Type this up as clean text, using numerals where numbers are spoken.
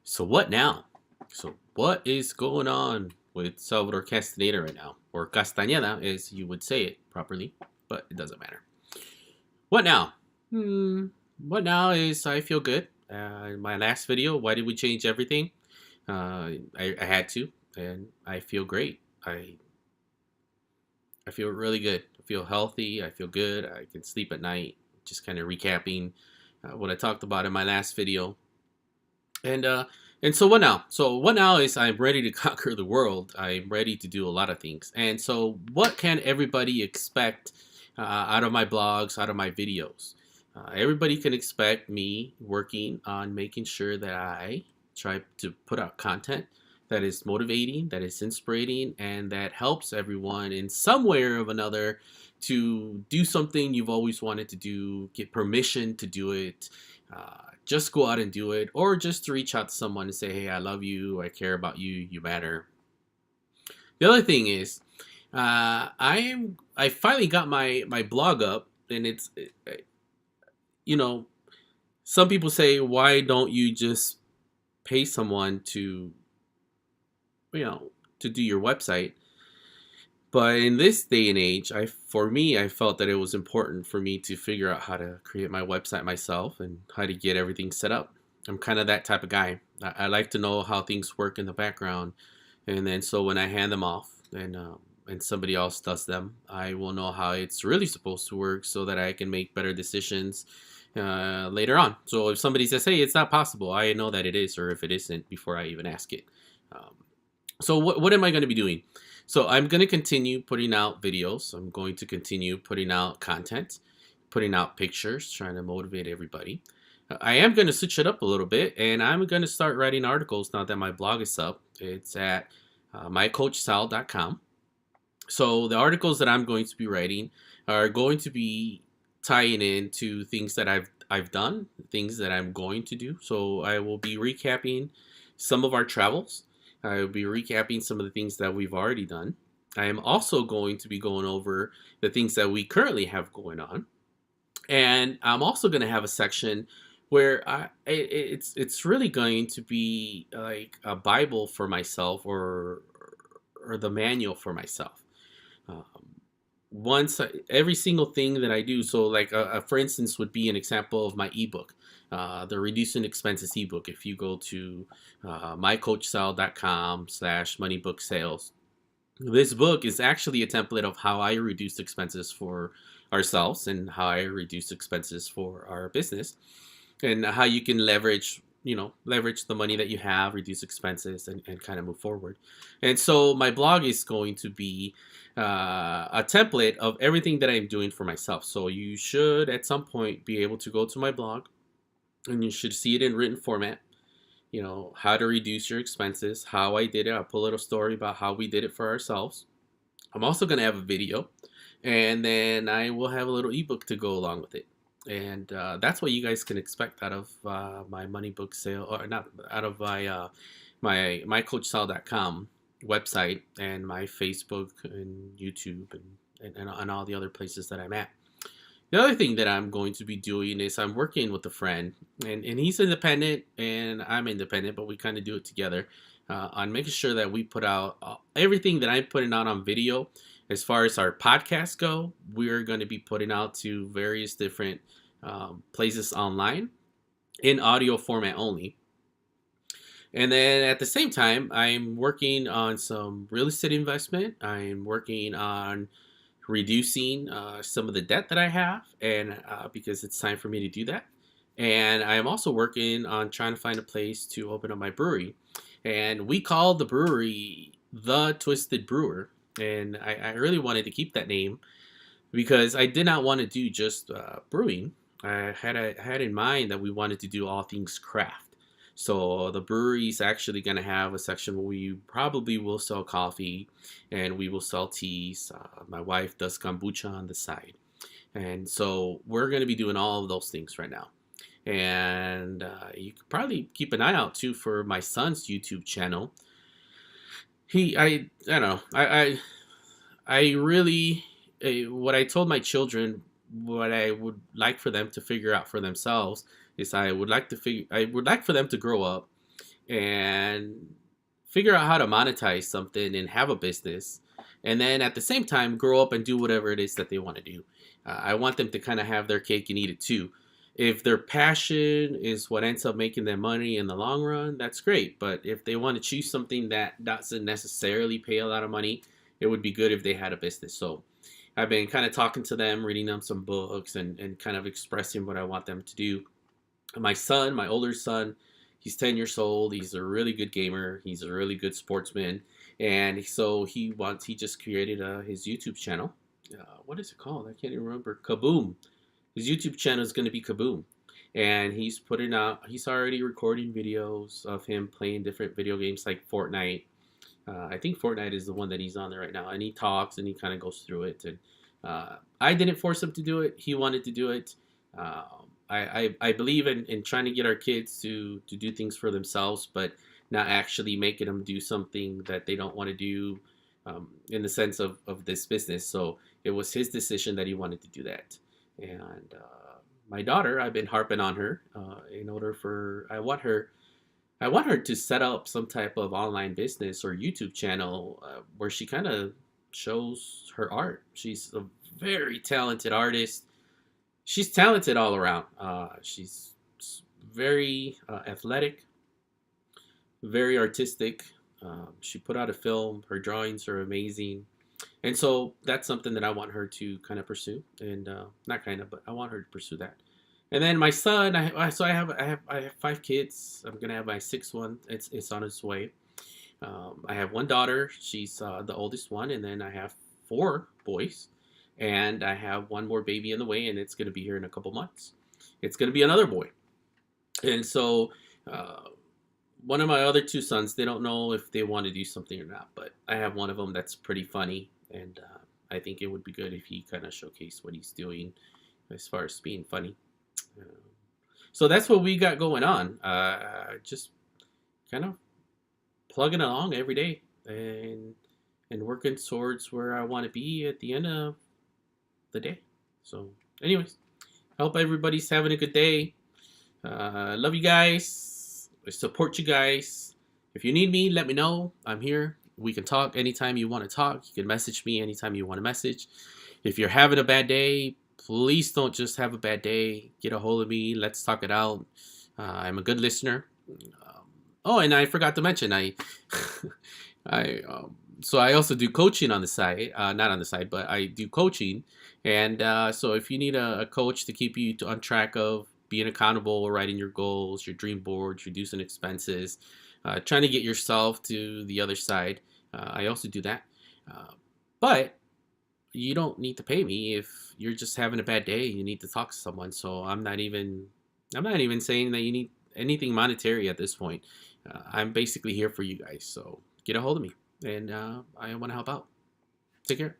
So what now? So what is going on with Salvador Castaneda right now? Or Castañeda, as you would say it properly, but it doesn't matter. What now? What now is I feel good. My last video, why did we change everything? I had to, and I feel great. I feel really good. I feel healthy. I feel good. I can sleep at night. Just kind of recapping what I talked about in my last video. And uh, and so what now? So what now is I'm ready to conquer the world. I'm ready to do a lot of things. And so what can everybody expect out of my blogs, out of my videos? Everybody can expect me working on making sure that I try to put out content that is motivating, that is inspiring, and that helps everyone in some way or of another to do something you've always wanted to do, get permission to do it, just go out and do it, or just to reach out to someone and say, hey, I love you, I care about you, you matter. The other thing is, I finally got my blog up, and you know, some people say, why don't you just pay someone to, to do your website? But in this day and age, for me, I felt that it was important for me to figure out how to create my website myself and how to get everything set up. I'm kind of that type of guy. I like to know how things work in the background, and then so when I hand them off and somebody else does them, I will know how it's really supposed to work so that I can make better decisions later on. So if somebody says, "Hey, it's not possible," I know that it is, or if it isn't, before I even ask it. Um, so what am I going to be doing? So I'm going to continue putting out videos. I'm going to continue putting out content, putting out pictures, trying to motivate everybody. I am going to switch it up a little bit, and I'm going to start writing articles now that my blog is up. It's at mycoachsal.com. So the articles that I'm going to be writing are going to be tying into things that I've done, things that I'm going to do. So I will be recapping some of our travels. I will be recapping some of the things that we've already done. I am also going to be going over the things that we currently have going on. And I'm also going to have a section where it's really going to be like a Bible for myself, or the manual for myself. Um, every single thing that I do. So, like for instance, would be an example of my ebook, the Reducing Expenses ebook. If you go to mycoachsal.com/moneybook-sales, this book is actually a template of how I reduce expenses for ourselves and how I reduce expenses for our business, and how you can leverage the money that you have, reduce expenses, and kind of move forward. And so my blog is going to be a template of everything that I'm doing for myself. So you should at some point be able to go to my blog, and you should see it in written format. How to reduce your expenses, how I did it. I'll put a little story about how we did it for ourselves. I'm also going to have a video, and then I will have a little ebook to go along with it. And that's what you guys can expect out of my money book sale, or not out of my mycoachsal.com website, and my Facebook and YouTube, and all the other places that I'm at. The other thing that I'm going to be doing is I'm working with a friend, and he's independent and I'm independent, but we kind of do it together on making sure that we put out everything that I'm putting out on video. As far as our podcasts go, we're going to be putting out to various different places online in audio format only. And then at the same time, I'm working on some real estate investment. I'm working on reducing some of the debt that I have, and because it's time for me to do that. And I am also working on trying to find a place to open up my brewery. And we call the brewery The Twisted Brewer. And I really wanted to keep that name because I did not want to do just brewing. I had in mind that we wanted to do all things craft. So the brewery is actually going to have a section where we probably will sell coffee, and we will sell teas. My wife does kombucha on the side. And so we're going to be doing all of those things right now. And you could probably keep an eye out too for my son's YouTube channel. I don't know. I really, what I told my children, what I would like for them to figure out for themselves is I would like for them to grow up and figure out how to monetize something and have a business, and then at the same time grow up and do whatever it is that they want to do. I want them to kind of have their cake and eat it too. If their passion is what ends up making them money in the long run, that's great. But if they want to choose something that doesn't necessarily pay a lot of money, it would be good if they had a business. So I've been kind of talking to them, reading them some books, and kind of expressing what I want them to do. My son, my older son, he's 10 years old. He's a really good gamer. He's a really good sportsman. And so he just created his YouTube channel. What is it called? I can't even remember. Kaboom. His YouTube channel is going to be Kaboom. And he's already recording videos of him playing different video games like Fortnite. I think Fortnite is the one that he's on there right now. And he talks and he kind of goes through it. And I didn't force him to do it. He wanted to do it. I believe in trying to get our kids to do things for themselves, but not actually making them do something that they don't want to do, in the sense of this business. So it was his decision that he wanted to do that. And my daughter, I've been harping on her, in order for I want her to set up some type of online business or YouTube channel, where she kind of shows her art. She's a very talented artist. She's talented all around. She's very athletic, very artistic. She put out a film. Her drawings are amazing, and so that's something that I want her to kind of pursue. And not kind of, but I want her to pursue that. And then my son, I have 5 kids. I'm gonna have my sixth one. It's on its way. I have one daughter. She's the oldest one, and then I have 4 boys, and I have one more baby in the way, and it's gonna be here in a couple months. It's gonna be another boy, and so uh, one of my other 2 sons, they don't know if they want to do something or not, but I have one of them that's pretty funny, and I think it would be good if he kind of showcased what he's doing as far as being funny. Uh, so that's what we got going on. Just kind of plugging along every day and working towards where I want to be at the end of the day. So, anyways, I hope everybody's having a good day. Love you guys. I support you guys. If you need me, let me know. I'm here. We can talk anytime you want to talk. You can message me anytime you want to message. If you're having a bad day, please don't just have a bad day. Get a hold of me. Let's talk it out. I'm a good listener. Oh, and I forgot to mention, I so I also do coaching on the side. Not on the side, but I do coaching. And so if you need a coach to keep you on track of being accountable, writing your goals, your dream boards, reducing expenses, trying to get yourself to the other side, I also do that. But you don't need to pay me if you're just having a bad day and you need to talk to someone. So I'm not even saying that you need anything monetary at this point. I'm basically here for you guys. So get a hold of me, and I want to help out. Take care.